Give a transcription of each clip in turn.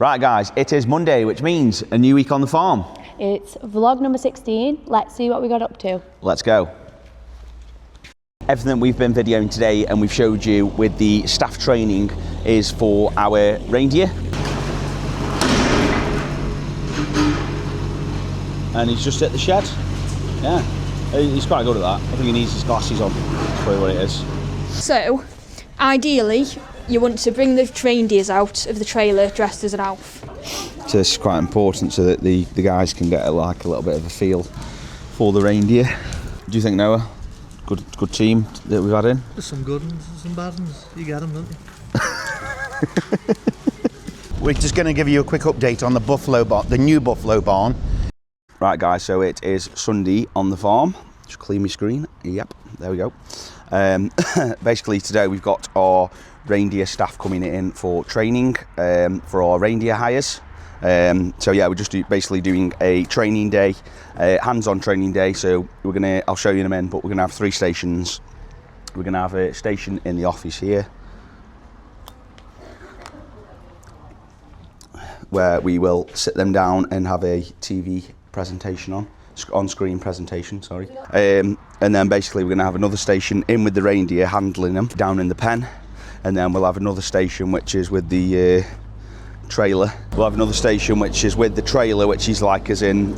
Right guys, it is Monday, which means a new week on the farm. It's vlog number 16. Let's see what we got up to. Let's go. Everything we've been videoing today and we've showed you with the staff training is for our reindeer. And he's just at the shed. Yeah, he's quite good at that. I think he needs his glasses on. That's probably what it is. So, ideally, you want to bring the reindeers out of the trailer dressed as an elf. So this is quite important so that the guys can get like a little bit of a feel for the reindeer. Do you think, Noah? Good team that we've had in? There's some good ones, some bad ones. You get them, don't you? We're just going to give you a quick update on the buffalo barn, the new buffalo barn. Right guys, so it is Sunday on the farm. Just clear my screen. Yep, there we go. Basically today we've got our reindeer staff coming in for training for our reindeer hires. So yeah, we're just basically doing a training day, hands-on training day. So I'll show you in a minute, but we're gonna have 3 stations. We're gonna have a station in the office here, where we will sit them down and have a TV presentation on-screen presentation, sorry. And then basically we're gonna have another station in with the reindeer, handling them down in the pen. And then we'll have another station which is with the trailer. We'll have another station which is with the trailer, which is like as in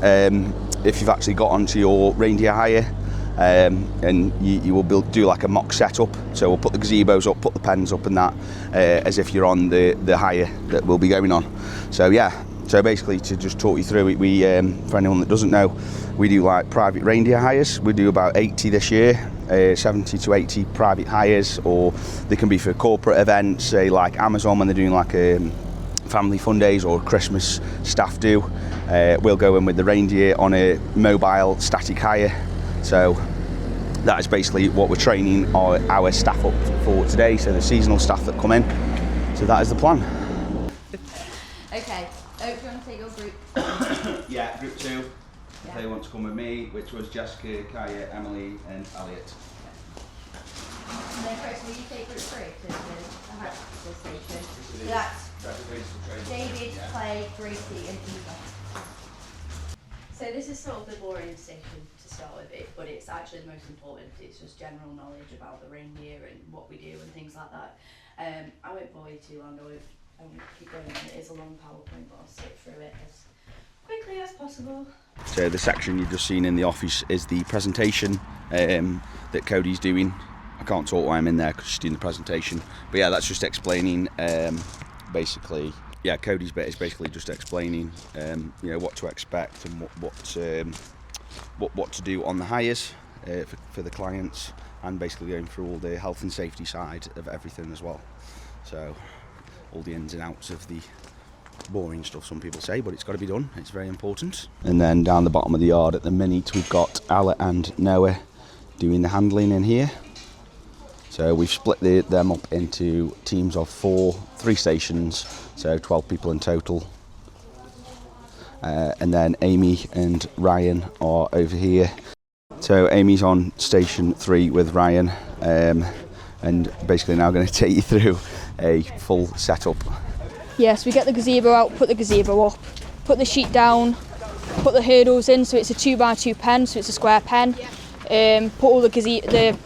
if you've actually got onto your reindeer hire, and you will do like a mock setup. So we'll put the gazebos up, put the pens up and that, as if you're on the hire that we'll be going on. So yeah, so basically to just talk you through it, we for anyone that doesn't know, we do like private reindeer hires. We do about 80 this year. 70 to 80 private hires, or they can be for corporate events, say like Amazon when they're doing like family fun days or Christmas staff do. We'll go in with the reindeer on a mobile static hire. So that is basically what we're training our staff up for today, so the seasonal staff that come in. So that is the plan. Okay, do you want to take your group? Yeah, group 2. They want to come with me, which was Jessica, Kaya, Emily and Elliot. And then Chris, will you take group 3 to the station? So that's David, Clay, Gracie and Eva. So this is sort of the boring station to start with, but it's actually the most important. It's just general knowledge about the reindeer and what we do and things like that. I won't bore you too long, I won't keep going on. It is a long PowerPoint, but I'll skip through it as quickly as possible. So the section you've just seen in the office is the presentation that Cody's doing. I can't talk while I'm in there because she's doing the presentation. But yeah, that's just explaining, basically, yeah, Cody's bit is basically just explaining, you know, what to expect and what to do on the hires for the clients, and basically going through all the health and safety side of everything as well. So all the ins and outs of the boring stuff, some people say, but it's got to be done. It's very important. And then down the bottom of the yard at the minute we've got Ala and Noah doing the handling in here. So we've split them up into teams of 3 stations, so 12 people in total. And then Amy and Ryan are over here. So Amy's on station 3 with Ryan, and basically now going to take you through a full setup. Yes, we get the gazebo out, put the gazebo up, put the sheet down, put the hurdles in, so it's a 2x2 pen, so it's a square pen. Put all the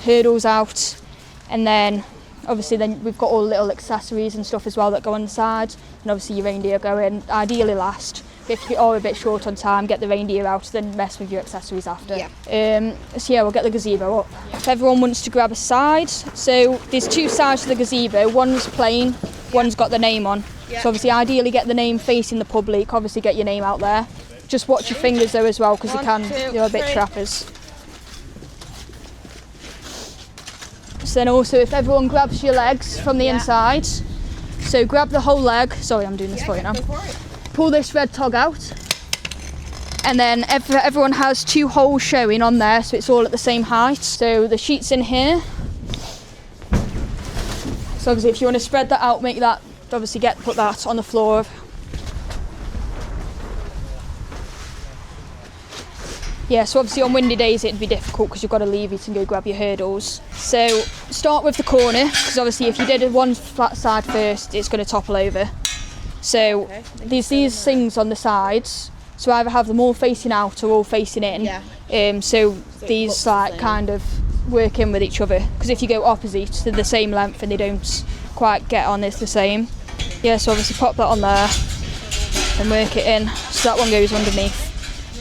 hurdles out, and then obviously then we've got all the little accessories and stuff as well that go on the side, and obviously your reindeer go in, ideally last. If you are a bit short on time, get the reindeer out, then mess with your accessories after. Yeah. So yeah, we'll get the gazebo up. If everyone wants to grab a side, so there's 2 sides to the gazebo, one's plain, one's got the name on. So obviously ideally get the name facing the public, obviously get your name out there. Just watch your fingers though as well, because you're a bit trappers. So then also if everyone grabs your legs from the inside, so grab the whole leg, sorry I'm doing this for you now. Pull this red tog out, and then everyone has 2 holes showing on there, so it's all at the same height. So the sheet's in here. So obviously if you want to spread that out, make that, obviously put that on the floor. Yeah, so obviously on windy days it'd be difficult because you've got to leave it and go grab your hurdles. So start with the corner, because obviously if you did one flat side first, it's going to topple over. So these things on the sides. So either have them all facing out or all facing in. Yeah. So these like kind of work in with each other. Because if you go opposite, they're the same length and they don't quite get on. It's the same. Yeah. So obviously pop that on there and work it in. So that one goes underneath.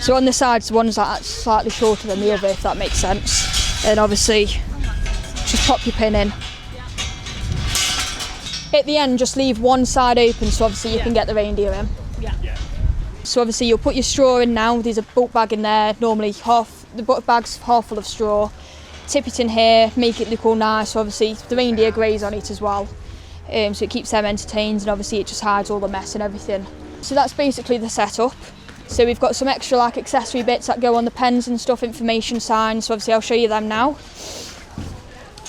So on the sides, the one's like slightly shorter than the other, if that makes sense. And obviously, just pop your pin in. At the end, just leave one side open so obviously you can get the reindeer in. Yeah. So obviously you'll put your straw in now. There's a bulk bag in there. Normally the bulk bag's half full of straw. Tip it in here, make it look all nice. So obviously the reindeer graze on it as well. So it keeps them entertained, and obviously it just hides all the mess and everything. So that's basically the setup. So we've got some extra like accessory bits that go on the pens and stuff, information signs. So obviously I'll show you them now.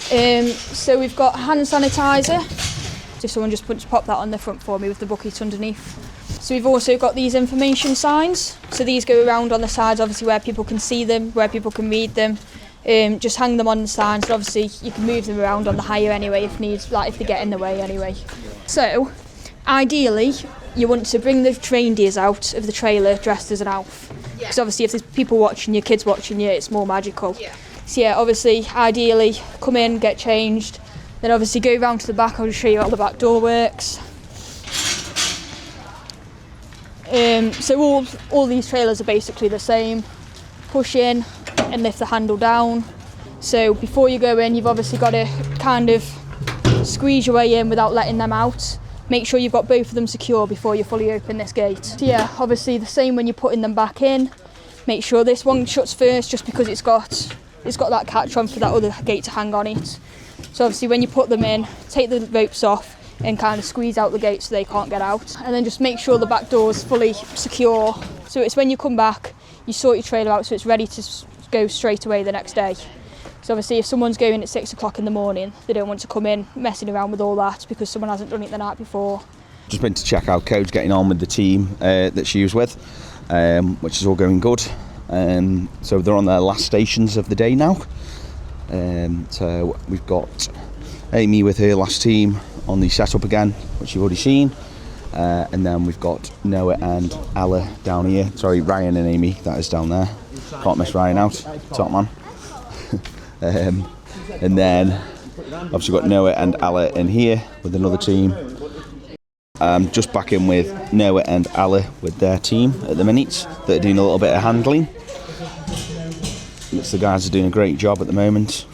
So we've got hand sanitizer. If someone just pop that on the front for me with the bucket underneath. So we've also got these information signs. So these go around on the sides, obviously where people can see them, where people can read them. Just hang them on the signs, and obviously you can move them around on the hire anyway if needs, like if they get in the way anyway. So ideally you want to bring the reindeers out of the trailer dressed as an elf. Because obviously if there's people watching you, kids watching you, it's more magical. So yeah, obviously ideally come in, get changed, then obviously go round to the back. I'll just show you how the back door works. So all these trailers are basically the same. Push in and lift the handle down. So before you go in, you've obviously got to kind of squeeze your way in without letting them out. Make sure you've got both of them secure before you fully open this gate. So yeah, obviously the same when you're putting them back in. Make sure this one shuts first, just because it's got that catch on for that other gate to hang on it. So obviously when you put them in, take the ropes off and kind of squeeze out the gate so they can't get out. And then just make sure the back door is fully secure. So it's when you come back, you sort your trailer out so it's ready to go straight away the next day. So obviously if someone's going at 6 o'clock in the morning, they don't want to come in messing around with all that because someone hasn't done it the night before. Just been to check how Code's getting on with the team that she was with, which is all going good. So they're on their last stations of the day now. So we've got Amy with her last team on the setup again, which you've already seen. And then we've got Noah and Ella down here. Sorry, Ryan and Amy, that is down there. Can't miss Ryan out, top man. And then obviously got Noah and Ella in here with another team. Just back in with Noah and Ella with their team at the minute that are doing a little bit of handling. The guys are doing a great job at the moment.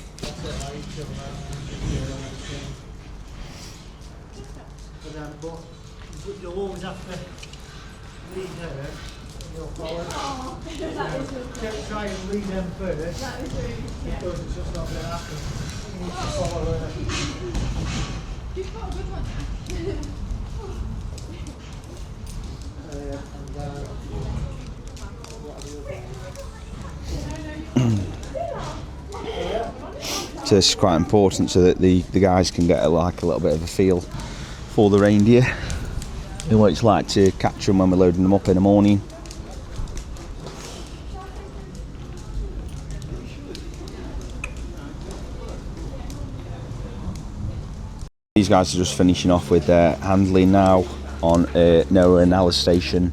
You'll always have to lead her and you'll follow. Just try and lead them first. Because it's just not going to happen. You need to follow her. You've got a good one. So this is quite important so that the guys can get a little bit of a feel for the reindeer and what it's like to catch them when we're loading them up in the morning. These guys are just finishing off with their handling now on Noah and Ella's station.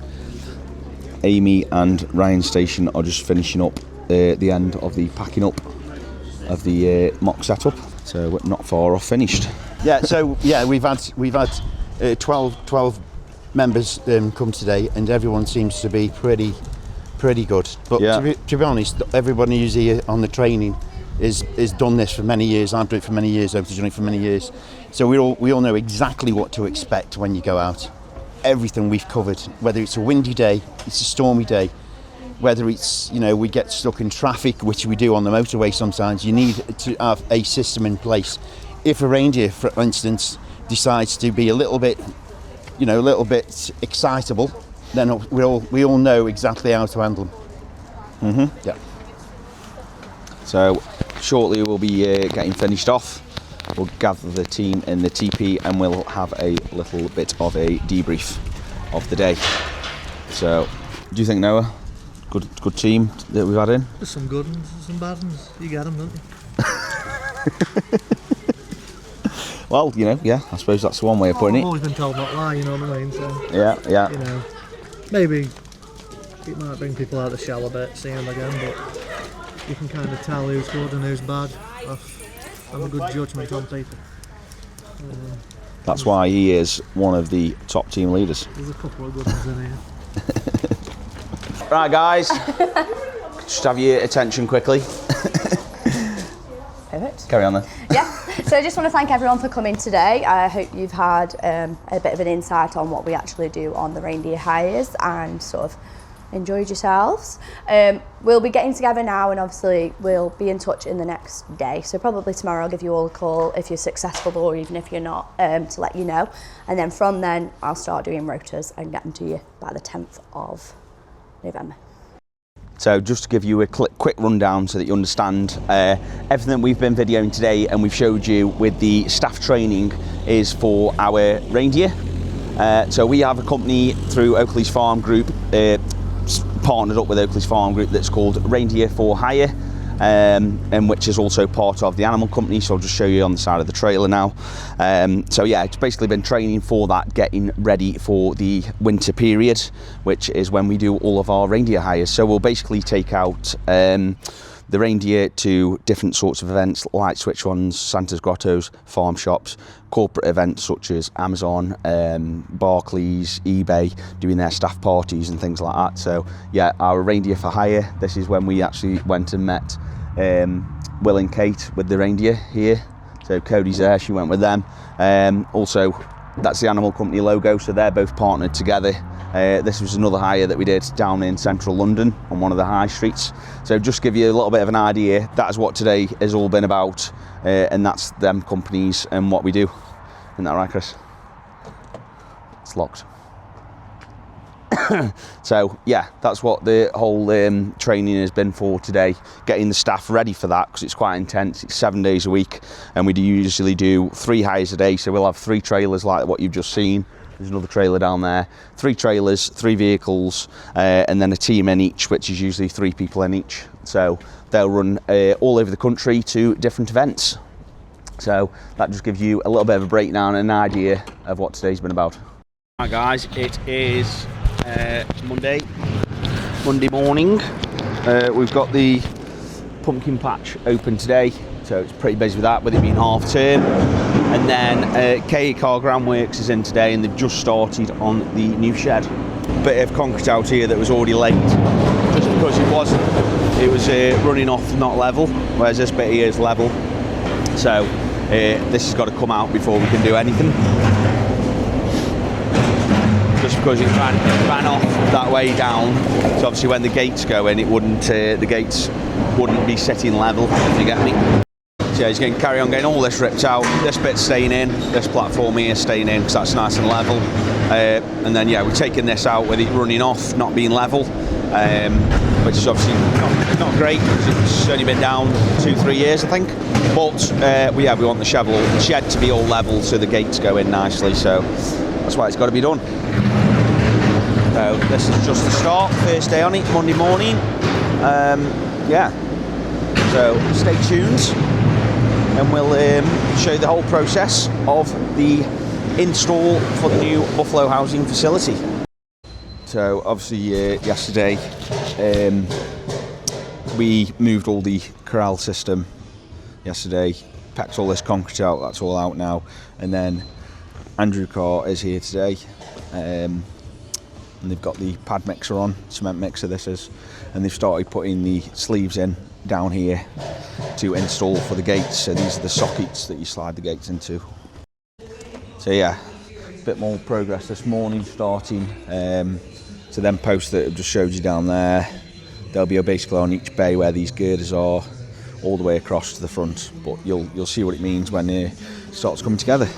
Amy and Ryan's station are just finishing up the end of the packing up of the mock setup, so we're not far off finished. Yeah, so yeah, we've had 12 members come today, and everyone seems to be pretty good. But yeah, to be honest, everybody who's here on the training is done this for many years. I've done it for many years. I've done it for many years. So we all know exactly what to expect when you go out. Everything we've covered, whether it's a windy day, it's a stormy day, whether it's, we get stuck in traffic, which we do on the motorway sometimes. You need to have a system in place. If a reindeer, for instance, decides to be a little bit excitable, then we all know exactly how to handle them. Yeah. So shortly we'll be getting finished off. We'll gather the team in the TP and we'll have a little bit of a debrief of the day. So, do you think, Noah? Good team that we've had in? There's some good ones, some bad ones. You get them, don't you? Well, you know, yeah, I suppose that's one way of putting I've it. always been told not to lie, you know what I mean? So, Yeah. you know, maybe it might bring people out of the shell a bit, seeing them again, but you can kind of tell who's good and who's bad off a good judgment on people. That's why he is one of the top team leaders. There's a couple of good ones in here. Right, guys, just have your attention quickly. Perfect. Carry on then. Yeah, so I just want to thank everyone for coming today. I hope you've had a bit of an insight on what we actually do on the reindeer hires and sort of enjoyed yourselves. We'll be getting together now, and obviously we'll be in touch in the next day. So probably tomorrow I'll give you all a call if you're successful or even if you're not, to let you know. And then from then I'll start doing rotas and get them to you by the 10th of November. So just to give you a quick rundown so that you understand, everything that we've been videoing today and we've showed you with the staff training is for our reindeer. So we have a company through Oakleys Farm Group, partnered up with Oakleys Farm Group, that's called Reindeer for Hire, and which is also part of the animal company. So I'll just show you on the side of the trailer now. So yeah, it's basically been training for that, getting ready for the winter period, which is when we do all of our reindeer hires. So we'll basically take out the reindeer to different sorts of events, light switch ones, Santa's grottos, farm shops, corporate events such as Amazon, Barclays, eBay, doing their staff parties and things like that. So yeah, our reindeer for hire, this is when we actually went and met Will and Kate with the reindeer here. So Cody's there, she went with them. Also, that's the animal company logo, so they're both partnered together. This was another hire that we did down in central London on one of the high streets. So just give you a little bit of an idea, that is what today has all been about, and that's them companies and what we do. Isn't that right, Chris? It's locked. So yeah, that's what the whole training has been for today, getting the staff ready for that, because it's quite intense. It's 7 days a week, and we usually do 3 hires a day, so we'll have 3 trailers like what you've just seen. There's another trailer down there, 3 trailers, 3 vehicles, and then a team in each, which is usually 3 people in each. So they'll run all over the country to different events. So that just gives you a little bit of a breakdown and an idea of what today's been about. Right guys, it is Monday morning. We've got the pumpkin patch open today, so it's pretty busy with that, with it being half term. And then KA Car Ground Works is in today, and they've just started on the new shed. Bit of concrete out here that was already late, just because it was running off not level, whereas this bit here is level. So this has got to come out before we can do anything. Just because it ran off that way down, so obviously when the gates go in, the gates wouldn't be sitting level, if you get me. So yeah, he's going to carry on getting all this ripped out. This bit's staying in, this platform here is staying in, because that's nice and level. And then yeah, we're taking this out with it running off, not being level, which is obviously not great, because it's only been down 2-3 years, I think. But we want the shed to be all level, so the gates go in nicely. So that's why it's got to be done. So this is just the start, first day on it, Monday morning. Yeah, so stay tuned, and we'll show you the whole process of the install for the new Buffalo housing facility. So obviously yesterday we moved all the corral system yesterday, packed all this concrete out, that's all out now, and then Andrew Carr is here today, and they've got the pad mixer on, cement mixer this is, and they've started putting the sleeves in down here to install for the gates. So these are the sockets that you slide the gates into. So yeah, a bit more progress this morning starting. So them posts that I've just showed you down there, they'll be basically on each bay where these girders are, all the way across to the front, but you'll see what it means when it starts coming together.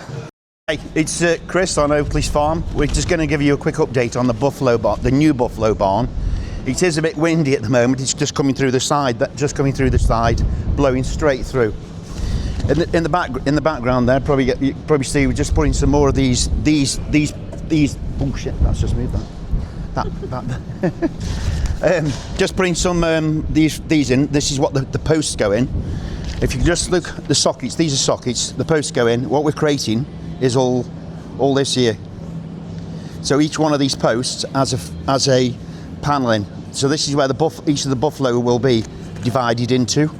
Hey, it's Chris on Oakleys Farm. We're just going to give you a quick update on the Buffalo barn, the new Buffalo barn. It is a bit windy at the moment. It's just coming through the side, blowing straight through. In the background there, you probably see we're just putting some more of these. Oh shit! That's just moved. That. Just putting some these in. This is what the posts go in. If you just look at the sockets, these are sockets, the posts go in. What we're creating is all this here. So each one of these posts has a panelling. So this is where each of the buffalo will be divided into.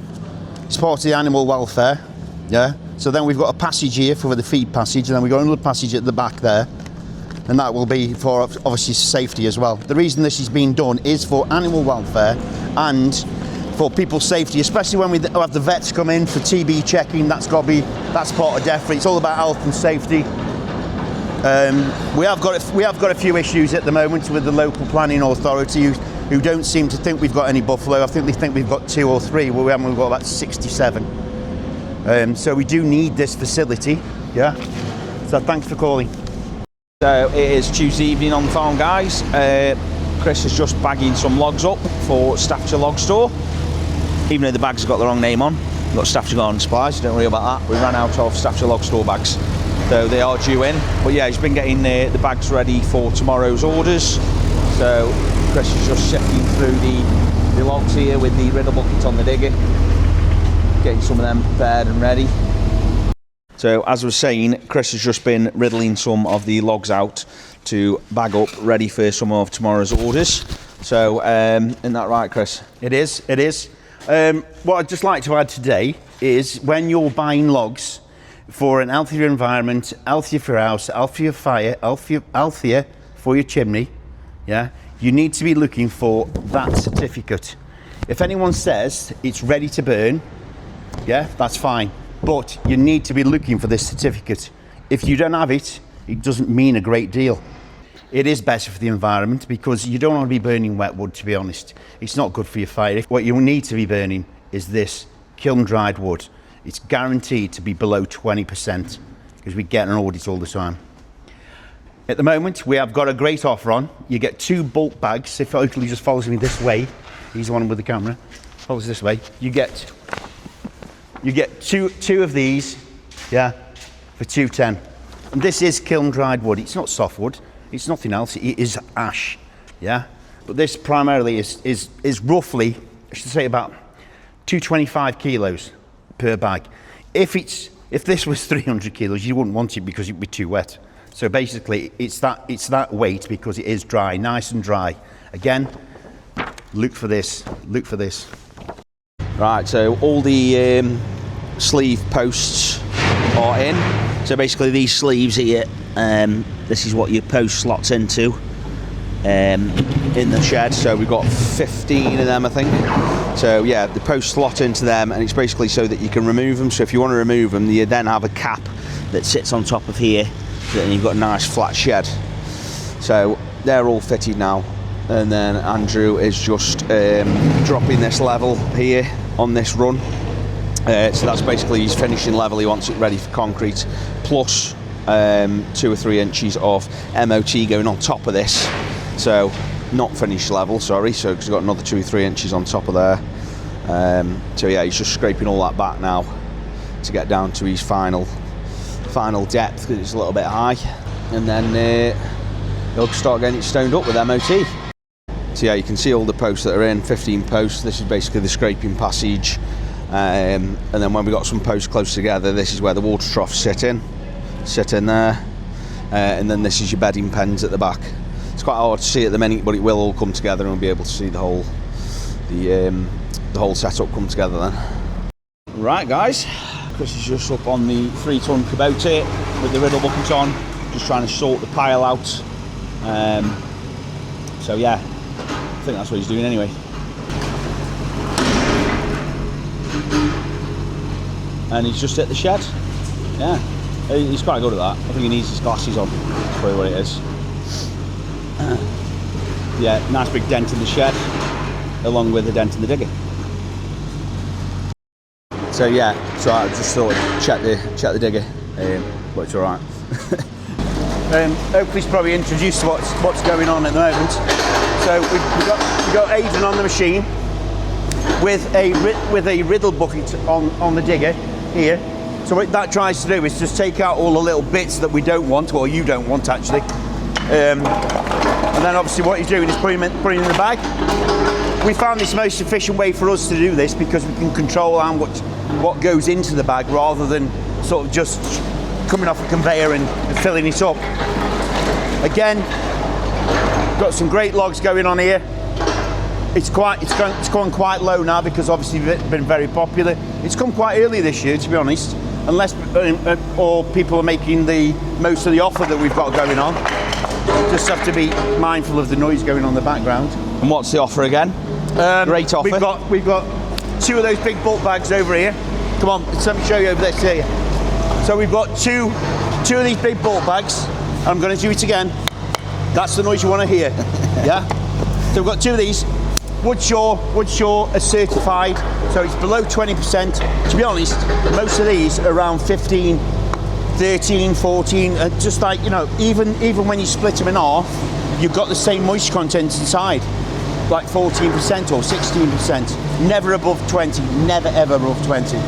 It's part of the animal welfare, yeah. So then we've got a passage here for the feed passage, and then we've got another passage at the back there, and that will be for obviously safety as well. The reason this is being done is for animal welfare and for people's safety, especially when we have the vets come in for TB checking. That's part of DEFRA. It's all about health and safety. We have got a few issues at the moment with the local planning authority who don't seem to think we've got any buffalo. I think they think we've got 2 or 3. Well, we haven't. We've got about 67. So we do need this facility. Yeah. So thanks for calling. So it is Tuesday evening on the farm, guys. Chris is just bagging some logs up for Staffordshire Log Store. Even though the bags have got the wrong name on, we've got Staffordshire Garden Supplies, don't worry about that. We ran out of Staffordshire Log Store bags, so they are due in. But yeah, he's been getting the bags ready for tomorrow's orders. So Chris is just sifting through the logs here with the riddle bucket on the digger, getting some of them prepared and ready. So as I was saying, Chris has just been riddling some of the logs out to bag up, ready for some of tomorrow's orders. So isn't that right, Chris? It is. What I'd just like to add today is when you're buying logs for an healthier environment, healthier for your house, healthier fire, healthier for your chimney, yeah, you need to be looking for that certificate. If anyone says it's ready to burn, yeah, that's fine. But you need to be looking for this certificate. If you don't have it, it doesn't mean a great deal. It is better for the environment because you don't want to be burning wet wood, to be honest. It's not good for your fire. What you need to be burning is this kiln dried wood. It's guaranteed to be below 20% because we get an audit all the time. At the moment, we have got a great offer on. You get 2 bulk bags. If Oakleys just follows me this way, he's the one with the camera, follows this way, you get two of these, yeah, for $2.10. And this is kiln dried wood. It's not softwood. It's nothing else. It is ash, yeah. But this primarily is roughly, I should say, about 225 kilos per bag. If this was 300 kilos, you wouldn't want it because it'd be too wet. So basically, it's that weight because it is dry, nice and dry. Again, look for this. Look for this. Right. So all the sleeve posts are in. So basically, these sleeves here. This is what your post slots into in the shed. So we've got 15 of them, I think. So yeah, the posts slot into them, and it's basically so that you can remove them. So if you want to remove them, you then have a cap that sits on top of here, so then you've got a nice flat shed. So they're all fitted now, and then Andrew is just dropping this level here on this run. So that's basically his finishing level. He wants it ready for concrete, plus 2 or 3 inches of MOT going on top of this. So not finished level, sorry. So he's got another 2 or 3 inches on top of there. So yeah, he's just scraping all that back now to get down to his final depth because it's a little bit high, and then he'll start getting it stoned up with MOT. So yeah, you can see all the posts that are in, 15 posts. This is basically the scraping passage. And then when we got some posts close together, this is where the water troughs sit in there, and then this is your bedding pens at the back. It's quite hard to see at the minute, but it will all come together, and we'll be able to see the whole setup come together then. Right, guys, Chris is just up on the 3-ton Kubota with the riddle bucket on, just trying to sort the pile out. So yeah, I think that's what he's doing anyway. And he's just at the shed. Yeah, he's quite good at that. I think he needs his glasses on. That's probably what it is. Yeah, nice big dent in the shed, along with a dent in the digger. So yeah, so I just thought I'd check the digger, but it's all right. Oakleys probably introduced what's going on at the moment. So we've got Aidan on the machine with a riddle bucket on the digger here. So what that tries to do is just take out all the little bits that we don't want, or you don't want actually. And then obviously what he's doing is putting in the bag. We found this the most efficient way for us to do this because we can control how what goes into the bag rather than sort of just coming off a conveyor and filling it up. Again, got some great logs going on here. It's gone quite low now because obviously it's been very popular. It's come quite early this year, to be honest, unless or people are making the most of the offer that we've got going on. Just have to be mindful of the noise going on in the background. And what's the offer again? Great offer. We've got 2 of those big bulk bags over here. Come on, let me show you over this here. So we've got two of these big bulk bags. I'm going to do it again. That's the noise you want to hear. Yeah. So we've got 2 of these. Woodshaw are certified, so it's below 20%. To be honest, most of these are around 15, 13, 14, just like, you know, even when you split them in half, you've got the same moisture content inside, like 14% or 16%. Never above 20, never ever above 20.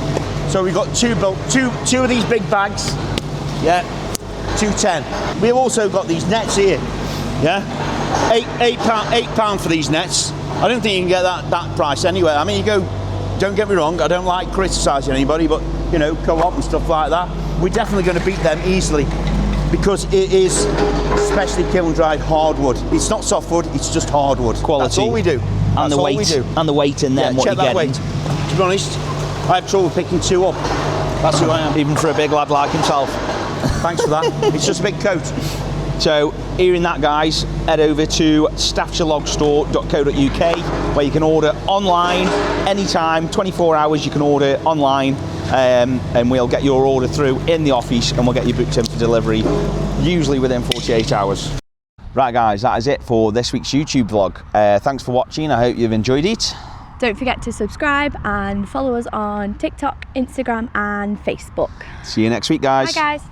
So we've got two of these big bags, yeah, 210. We've also got these nets here, yeah, £8 for these nets. I don't think you can get that price anywhere. I mean, don't get me wrong, I don't like criticising anybody, but, you know, Co-op and stuff like that, we're definitely going to beat them easily because it is specially kiln-dried hardwood. It's not softwood, it's just hardwood. Quality. That's all we do. And the weight. And the weight in them, yeah, what check you're that getting. weight. To be honest, I have trouble picking 2 up. That's who I am. Even for a big lad like himself. Thanks for that. It's just a big coat. So, hearing that, guys, head over to staffordshirelogstore.co.uk where you can order online anytime, 24 hours you can order online, and we'll get your order through in the office and we'll get you booked in for delivery, usually within 48 hours. Right, guys, that is it for this week's YouTube vlog. Thanks for watching, I hope you've enjoyed it. Don't forget to subscribe and follow us on TikTok, Instagram and Facebook. See you next week, guys. Bye, guys.